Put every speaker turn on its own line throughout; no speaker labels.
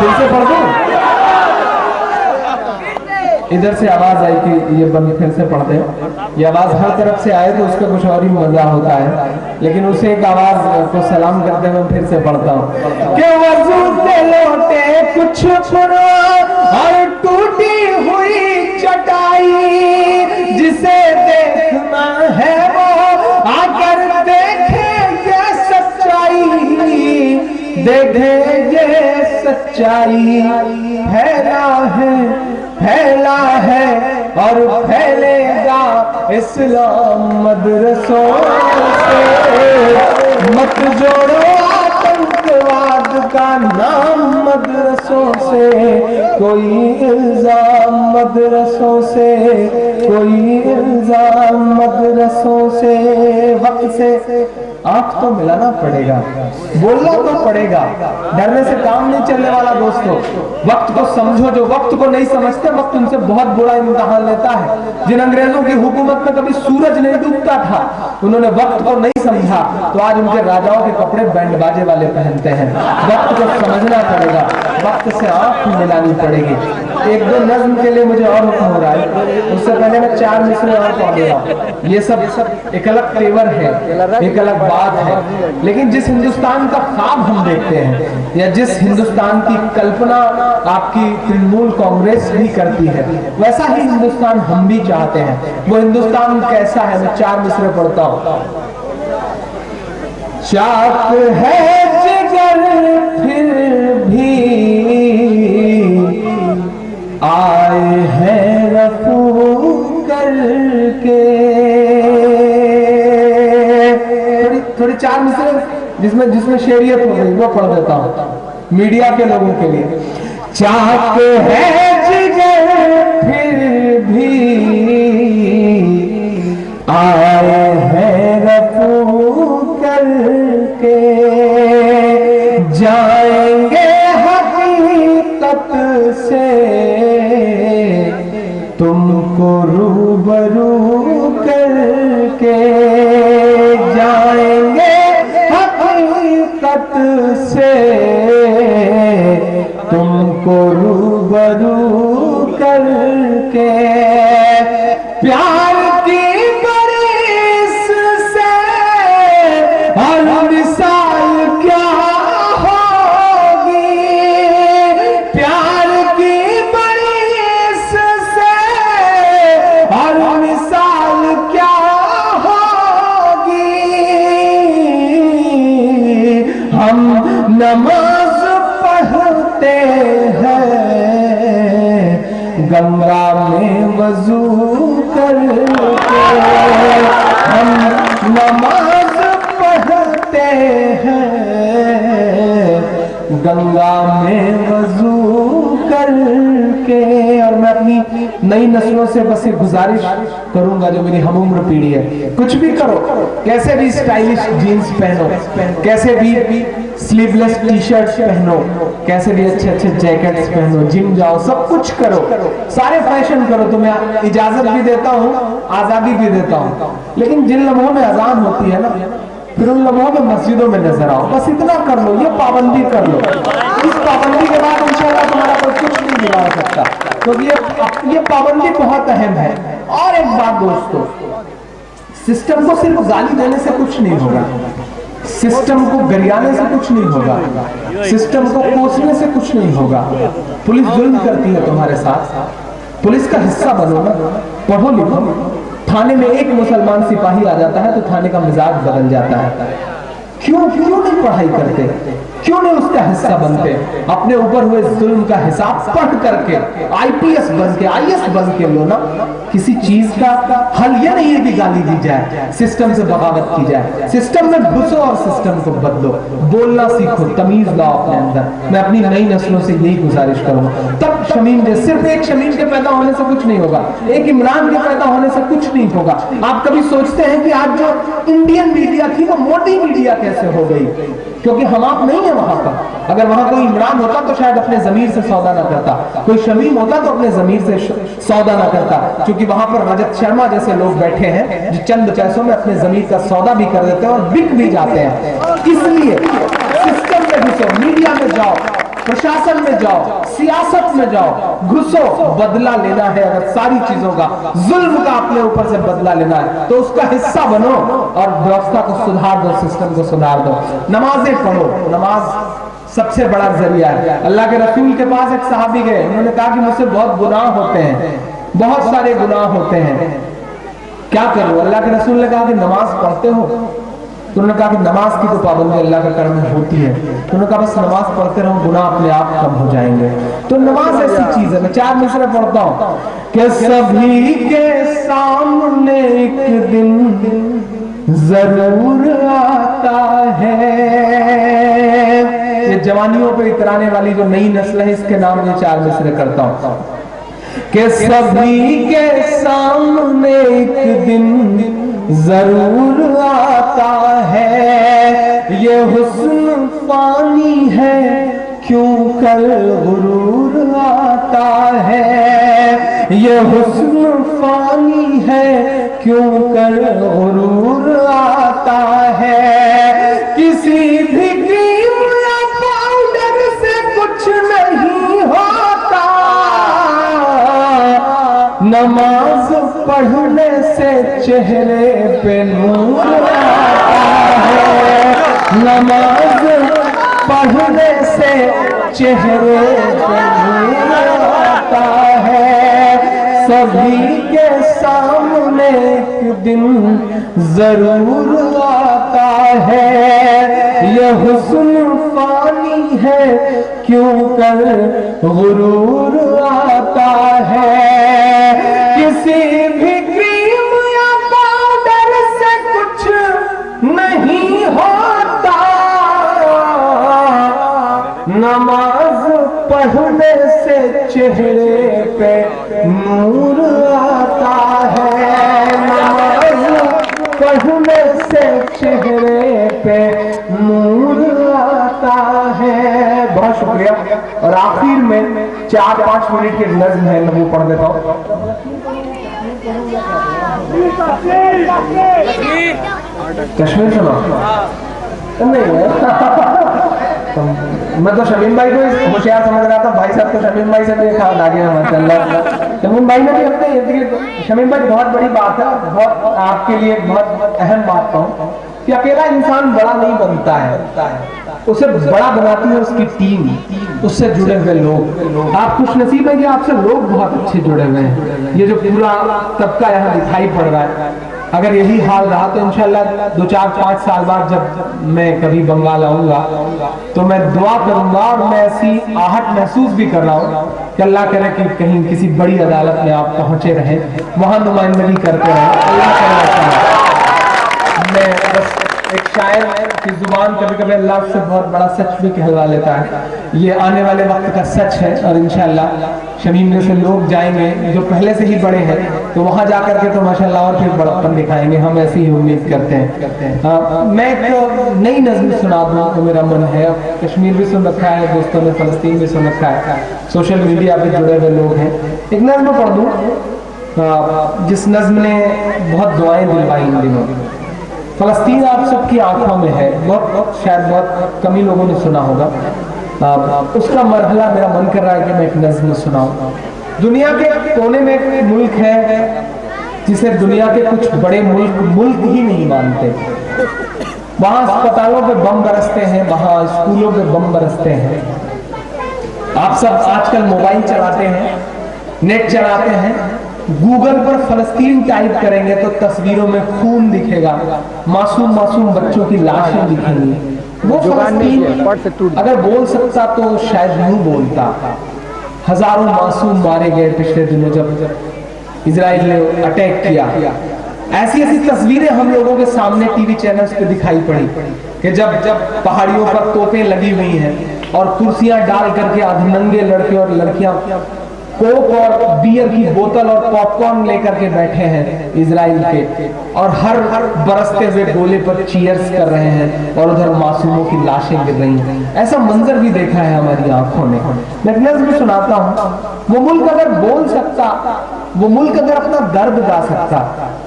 फिर से पढ़ दूं? इधर से आवाज आई कि ये बंद फिर से पढ़ दे। ये आवाज हर तरफ से आए तो उसका कुछ और ही मजा होता है, लेकिन उसे एक आवाज को सलाम करते हुए फिर से पढ़ता हूँ कि वजू से लौटे कुछ छोड़ो और टूटी हुई चटाई, जिसे देखना है वो आकर देखेंगे सच्चाई, देखेंगे सच्चाई। फैला है और फैलेगा इस्लाम मदरसों से, मत जोड़ो आतंकवाद का नाम मदरसों से, कोई इल्जाम मदरसों से, कोई इल्जाम मदरसों से। वक्त से आंख तो मिलाना पड़ेगा, बोलना तो पड़ेगा, डरने से काम नहीं चलने वाला दोस्तों। वक्त को समझो, जो वक्त को नहीं समझते वक्त उनसे बहुत बुरा इम्तिहान लेता है। जिन अंग्रेजों की हुकूमत में कभी सूरज नहीं डूबता था, उन्होंने वक्त को नहीं समझा तो आज उनके राजाओं के कपड़े बैंड बाजे वाले पहनते हैं। वक्त को समझना पड़ेगा, वक्त से आंख मिलानी पड़ेगी। एक दो नज्म के लिए मुझे और हुक्म हो रहा है, उससे पहले मैं 4 मिसरे और पढ़ूंगा। ये सब एक अलग तेवर है, एक अलग बात है, लेकिन जिस हिंदुस्तान का ख्वाब हम देखते हैं या जिस हिंदुस्तान की कल्पना आपकी तृणमूल कांग्रेस भी करती है, वैसा ही हिंदुस्तान हम भी चाहते हैं। वो हिंदुस्तान कैसा है, मैं 4 मिसरे पढ़ता हूं। चाक है जिगर फिर भी आए हैं रफू करके। थोड़ी 4 मिसरे जिसमें शेरियत हो गई वो पढ़ देता हूं मीडिया के लोगों के लिए। चाक है जिगर फिर भी आए हैं रफू करके, जाएंगे हकीकत से तुमको रूबरू करके, जाएंगे हकीकत से तुमको रूबरू करके। प्यार की बरिस से हर मिसाल क्या होगी, प्यार की बरिस से हर मिसाल क्या होगी। हम नमाज पढ़ते हैं गंगा में वजू करके, हम नमाज पढ़ते हैं गंगा में वजू करके। और मैं अपनी नई नस्लों से बस एक गुजारिश करूंगा, जो मेरी हमउम्र पीढ़ी है, कुछ भी करो, कैसे भी स्टाइलिश जीन्स पहनो, कैसे भी स्लीवलेस टी-शर्ट पहनो, कैसे भी अच्छे अच्छे जैकेट्स पहनो, जिम जाओ, सब कुछ करो, सारे फैशन करो, तो मैं इजाजत भी देता हूँ, आजादी भी देता हूँ। लेकिन जिन लम्हों में अजान होती है ना, फिर उन लम्हों में मस्जिदों में नजर आओ, बस इतना कर लो, ये पाबंदी कर लो। इस पाबंदी के बाद इंशाल्लाह तुम्हारा कोई कुछ नहीं बिगाड़ सकता, क्योंकि ये पाबंदी बहुत अहम है। और एक बात दोस्तों, सिस्टम को सिर्फ गाली देने से कुछ नहीं होगा, सिस्टम को गरियाने से कुछ नहीं होगा, सिस्टम को कोसने से कुछ नहीं होगा। पुलिस जुल्म करती है तुम्हारे साथ, पुलिस का हिस्सा बनो ना, पढ़ो लिखो। थाने में एक मुसलमान सिपाही आ जाता है तो थाने का मिजाज बदल जाता है। क्यों नहीं पढ़ाई करते, क्यों नहीं उसका हिस्सा बनते, अपने ऊपर हुए जुल्म का हिसाब पढ़ करके आईपीएस बन के आईएएस बन के लो ना। किसी चीज का हल यह नहीं है कि गाली दी जाए, सिस्टम से बगावत की जाए, सिस्टम में घुसो और सिस्टम को बदलो, बोलना सीखो, तमीज लाओ अपने अंदर। मैं अपनी नई नस्लों से यही गुजारिश करूंगा। तब शमीम जैसे, सिर्फ एक शमीम के पैदा होने से कुछ नहीं होगा, एक इमरान के पैदा होने से कुछ नहीं होगा। आप कभी सोचते हैं कि आज जो इंडियन मीडिया थी वो मोदी मीडिया कैसे हो गई? क्योंकि हम आप नहीं है वहां पर। अगर वहां कोई इमरान होता तो शायद अपने जमीर से सौदा ना करता, कोई शमीम होता तो अपने जमीर से सौदा ना करता, क्योंकि वहां पर रजत शर्मा जैसे लोग बैठे हैं जो चंद पैसों में अपने जमीर का सौदा भी कर देते हैं और बिक भी जाते हैं। इसलिए सिस्टम में घुसो, मीडिया में जाओ, प्रशासन में जाओ, सियासत में जाओ, घुसो, बदला लेना है अगर सारी चीजों का, जुल्म का अपने ऊपर से बदला लेना है तो उसका हिस्सा बनो और व्यवस्था को सुधार दो, सिस्टम को सुधार दो। नमाजें पढ़ो, नमाज सबसे बड़ा जरिया है। अल्लाह के रसूल के पास एक सहाबी गए, उन्होंने कहा कि मुझसे बहुत गुनाह होते हैं, बहुत सारे गुनाह होते हैं, क्या करूं? अल्लाह के रसूल ने कहा कि नमाज पढ़ते हो? तो उन्होंने कहा कि नमाज की तो पाबंदी अल्लाह के कर्म में होती है। तो उन्होंने कहा बस नमाज पढ़ते रहो, गुनाह अपने आप कम हो जाएंगे। तो नमाज ऐसी चीज है, मैं 4 मिसरे पढ़ता हूं कि सभी के सामने एक दिन जरूर आता है। ये जवानियों पे इतराने वाली जो नई नस्ल है, इसके नाम ये 4 मिसरे करता हूं कि सभी के सामने एक दिन जरूर आता है, ये हुस्न फानी है क्यों कल गुरूर आता है, ये हुस्न फानी है क्यों कल गुरूर आता है। किसी भी क्रीम या पाउडर से कुछ नहीं होता, नमाज पढ़ने से चेहरे पे नूर आता है, नमाज पढ़ने से चेहरे पे नूर आता है। सभी के सामने एक दिन जरूर आता है, ये हुस्न फानी है क्यों कर गुरूर आता है। किसी भी क्रीम या पाउडर से कुछ नहीं होता, नमाज पढ़ने से चेहरे पे नूर आता है, नमाज पढ़ने से चेहरे पे नूर आता है। बहुत शुक्रिया। और आखिर में 4-5 मिनट की नज़्म है, मैं वो पढ़ देता हूँ। कश्मीर सुना नहीं मैं तो शमीम भाई को होशियार समझ रहा था, भाई साहब तो शमीम भाई से भी खान आ गया माशाल्लाह। शमीम भाई ने भी अपने शमीम भाई बहुत बड़ी बात है, बहुत आपके लिए बहुत अहम बात कहूँ कि अकेला इंसान बड़ा नहीं बनता है, उसे बड़ा बनाती है उसकी टीम, उससे जुड़े हुए लोग। आप खुश नसीब है कि आपसे लोग बहुत अच्छे जुड़े हुए हैं। ये जो पूरा तबका यहाँ दिखाई पड़ रहा है, अगर यही हाल रहा तो इंशाल्लाह 2-4-5 साल बाद जब मैं कभी बंगाल आऊंगा तो मैं दुआ करूंगा, और मैं ऐसी आहट महसूस भी कर रहा हूँ कि अल्लाह करे कि कहीं किसी बड़ी अदालत में आप पहुंचे रहे, वहां नुमाइंदगी करते रहे। अल्लाह करे। मैं बस एक शायर की जुबान कभी कभी अल्लाह से बहुत बड़ा सच भी कहलवा लेता है, ये आने वाले वक्त का सच है। और इंशाल्लाह शमीम जैसे लोग जाएंगे जो पहले से ही बड़े हैं, तो वहां जाकर के तो माशाल्लाह और फिर बड़प्पन दिखाएंगे, हम ऐसी ही उम्मीद करते हैं। मैं एक नई नज़्म सुना दूं तो मेरा मन है। कश्मीर भी सुन रखा है दोस्तों ने, फलस्तीन भी सुन रखा है, सोशल मीडिया पे जुड़े हुए लोग हैं। एक नज़्म पढ़ दूं जिस नज़्म ने बहुत दुआएं दिलवाई इन दिनों। फलस्तीन आप सबकी आंखों में है, बहुत शायद बहुत कम ही लोगों ने सुना होगा। उसका मरहला मेरा मन कर रहा है कि मैं एक नज़्म सुनाऊं। दुनिया के कोने में एक मुल्क है जिसे दुनिया के कुछ बड़े मुल्क ही नहीं मानते। वहां अस्पतालों पे बम बरसते हैं, वहां स्कूलों पे बम बरसते हैं। आप सब आजकल मोबाइल चलाते हैं, नेट चलाते हैं, गूगल पर फलस्तीन टाइप करेंगे तो तस्वीरों में खून दिखेगा, मासूम मासूम बच्चों की लाशें दिखेंगी। वो फलस्तीन अगर बोल सकता तो शायद यूं बोलता। हजारों मासूम मारे गए पिछले दिनों जब इजराइल ने अटैक किया। ऐसी ऐसी तस्वीरें हम लोगों के सामने टीवी चैनल्स पे दिखाई पड़ी कि जब पहाड़ियों पर तोपें लगी हुई हैं और कुर्सियां डाल करके अधनंगे लड़के और लड़कियां कोक और बियर की बोतल और पॉपकॉर्न लेकर के बैठे हैं इजराइल के, और हर बरसते हुए गोले पर चीयर्स कर रहे हैं और उधर मासूमों की लाशें गिर रही हैं। ऐसा मंजर भी देखा है हमारी आंखों ने। मैं नज़्म सुनाता हूँ। वो मुल्क अगर बोल सकता वो मुल्क अगर अपना दर्द गा सकता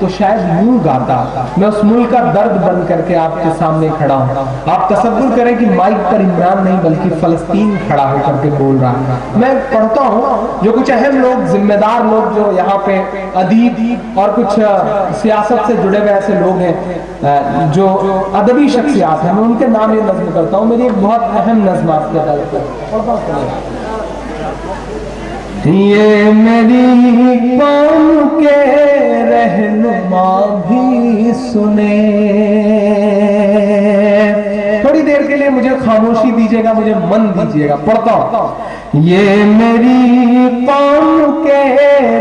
तो शायद यूं गाता। मैं उस मुल्क का दर्द बन करके आपके सामने खड़ा हूं। आप तसव्वुर करें कि माइक पर इमरान नहीं बल्कि फलस्तीन खड़ा होकर के बोल रहा है। मैं पढ़ता हूं जो कुछ अहम लोग, जिम्मेदार लोग जो यहाँ पे अदीब और कुछ सियासत से जुड़े हुए ऐसे लोग हैं जो अदबी शख्सियात हैं, मैं उनके नाम ये नज्म करता हूँ। मेरी एक बहुत अहम नज्म आपके पढ़ता। ये मेरी कौम के रहनुमा भी सुने। थोड़ी देर के लिए मुझे खामोशी दीजिएगा, मुझे मन दीजिएगा, पढ़ता हूं। ये मेरी कौम के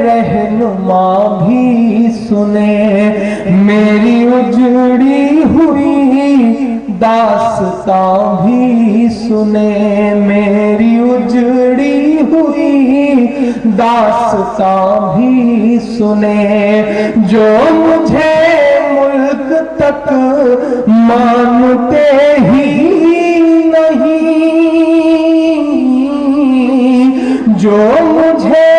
रहनुमा भी सुने, मेरी उजड़ी हुई दास्तां भी सुने, मेरी उजड़ी हुई दास्तां भी सुने। जो मुझे मुल्क तक मानते ही नहीं, जो मुझे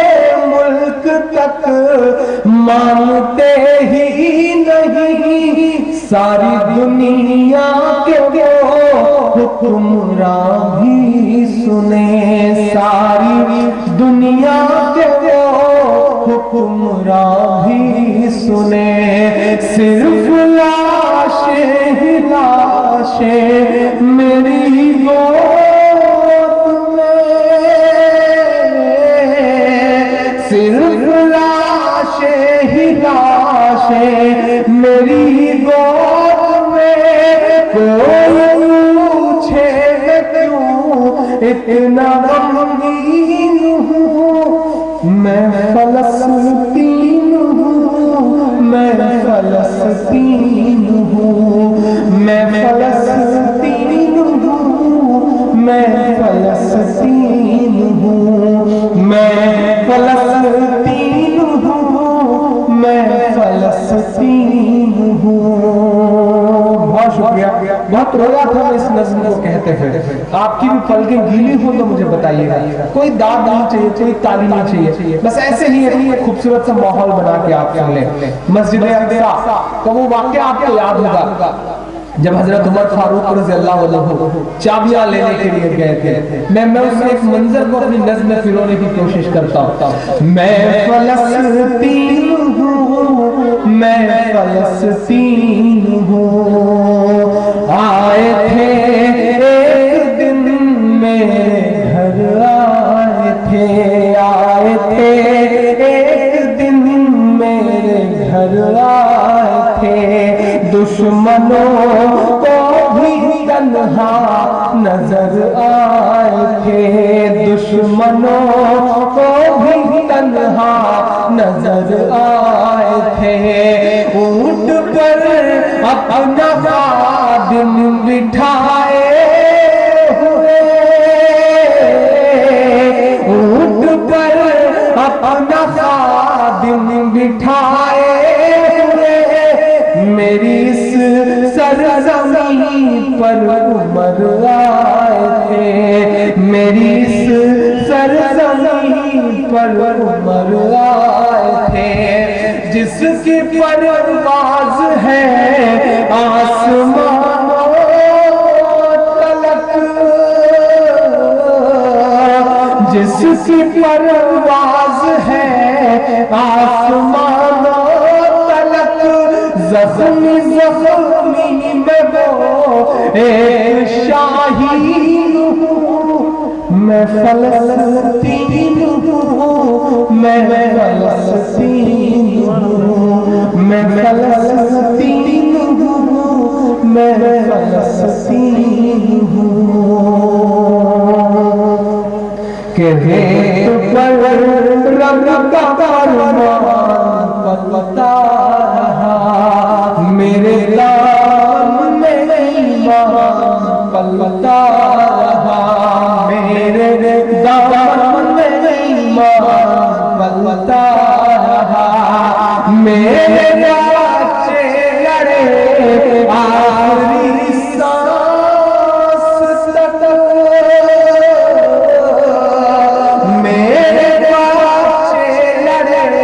मुल्क तक मानते ही नहीं, सारी दुनिया के वो हुक्मरान भी सुने, सारी दुनिया के वो हुक्मरान भी सुने। सिर्फ लाशें ही लाशें मेरी गोद में, सिर्फ लाशें ही लाशें मेरी गोद में। कोई पूछे मैं क्यों इतना गमगीन हूँ, मैं फलस्तीन हूँ, मैं फलस्तीन हूँ, मैं फलस्तीन हूँ, मैं फलस्तीन हूँ, मैं फलस्तीन हूँ, मैं फलस्तीन हूँ। बहुत शुक्रिया, बहुत रोया था मैं इस नज़्म को कहते हुए। आपकी भी पलकें गीली हो तो मुझे बताइएगा। कोई दाद नहीं चाहिए, कोई ताली नहीं चाहिए, बस ऐसे ही एक खूबसूरत सा माहौल बना के आप सुन लें। मस्जिद अक़सा का वो वाक़या आपको याद होगा जब हजरत उमर फारूक रज़ियल्लाहु अन्हु चाबियां लेने के लिए गए थे। मैं उस एक मंजर को अपनी नज़्म में पिरोने की कोशिश करता हूँ। मैं फलस्तीन हूँ, मैं फलस्तीन हूँ। आए थे एक दिन मेरे घर, आए थे, आए थे एक दिन मेरे घर, आए थे। दुश्मनों को भी तन्हा नजर आए थे, दुश्मनों को भी तन्हा नजर आए थे। ऊंट पर अपना खादिम बिठाए हुए, ऊंट पर अपना खादिम बिठाए हुए, मेरी इस सरज़मीं पर उमर आए थे, मेरी इस सरज़मीं पर उमर आए थे। जिसकी परवाज़ है आसमानों तलक, जिसकी परवाज़ है आसमानों तलक, ज़ख्मी ज़ख्मी में वो एक शाहीन हूँ। मैं फलस्तीन हूँ, मैं फलस्तीन हूँ, मैं फलस्तीन हूँ, मैं फलस्तीन हूँ। के रेत पर रब का फरमान पलता रहा, मेरे दाम में ईमान पलता रहा, मेरे दाम में ईमान पलता रहा। मेरे बच्चे लड़े आखिरी सांस तक, मेरे बच्चे लड़े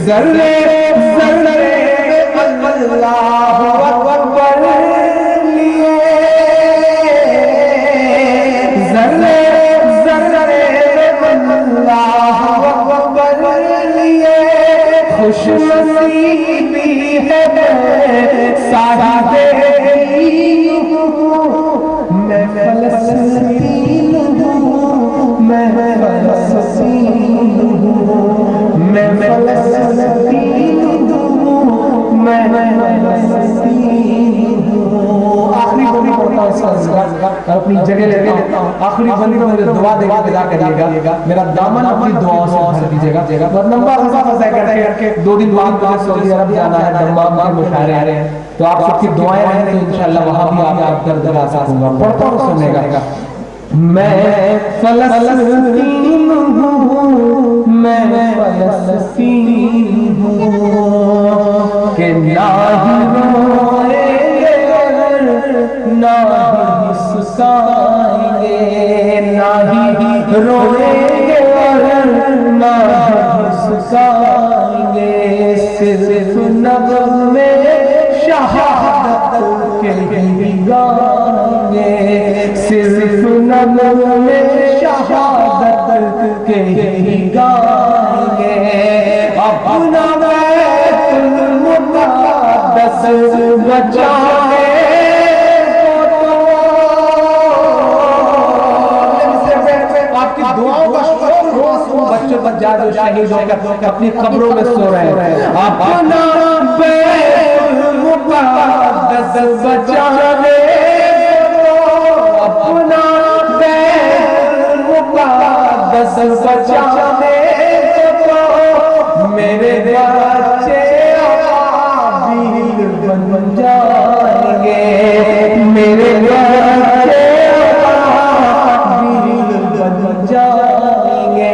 जर्रे जर्रे अल्लाहु अकबर लिए, जर्रे जर्रे अल्लाहु अकबर लिए, खुश नसीबी है साहिबे मैं फलस्तीन हूँ, मैं फलस्तीन हूँ, मैं फलस्तीन हूँ, मैं फलस्तीन हूँ। आखिरी बंदी पढ़ता हूँ, अपनी जगह ले लेता हूँ। आखिरी बंदी को मुझे दुआ देके विदा करिएगा, मेरा दामन अपनी दुआओं से भर दीजिएगा। और लंबा फसा करके 2 दिन बाद मुझे सऊदी अरब जाना है, दम्माम के मुशायरे आ रहे हैं, तो आप सबकी दुआएं रहें तो इंशाअल्लाह वहां भी आप दर्द ला सकूंगा। पढ़ता हूँ, सुनेगा। मैं फलस्तीन हूँ, मैं फलस्तीन हूँ, कि ना ही रोएंगे ना ही सुसाएंगे, ना ही रोएंगे ना ही सुसाएंगे, सिर्फ नग़्मे शहादत के ही गाएंगे, सिर्फ नग़्मे शहादत के ही गाएंगे। अपना बैतुल मुक़द्दस बचाए आपकी दुआओं का शोर हो, बच्चों पर जा जो शहीद होकर अपनी कब्रों में सो रहे हैं। अपना बैतुल मुक़द्दस बचाए, अपना बैतुल मुक़द्दस बचाए, मेरे बच्चे आबादील बन जाएंगे, मेरे बच्चे आबादील बन जाएंगे।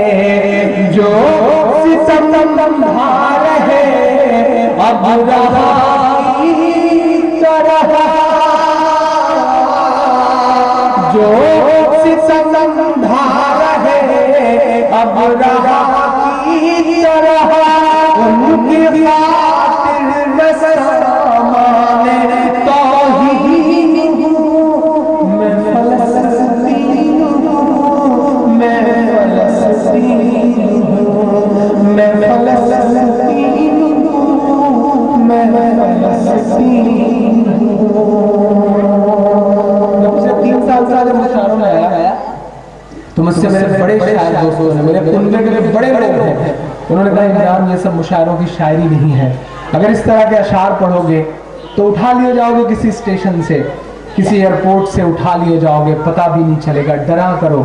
जो सितम ढा रहे अब रहा जो सितम ढा रहे अब रहा की तरह, उनकी खातिर मैं सामाने तौहीद हूँ, मैं फलस्तीन हूँ, मैं फलस्तीन हूँ, मैं फलस्तीन हूँ, मैं फलस्तीन हूँ। जब 3 साल से मुशायरों में आया तो मुझसे मेरे बड़े शायर दोस्तों ने, मेरे उनमें के बड़े लोग हैं, उन्होंने कहा इमरान ये सब मुशायरों की शायरी नहीं है, अगर इस तरह के अशार पढ़ोगे तो उठा लिए जाओगे किसी स्टेशन से, किसी एयरपोर्ट से उठा लिए जाओगे, पता भी नहीं चलेगा, डरा करो।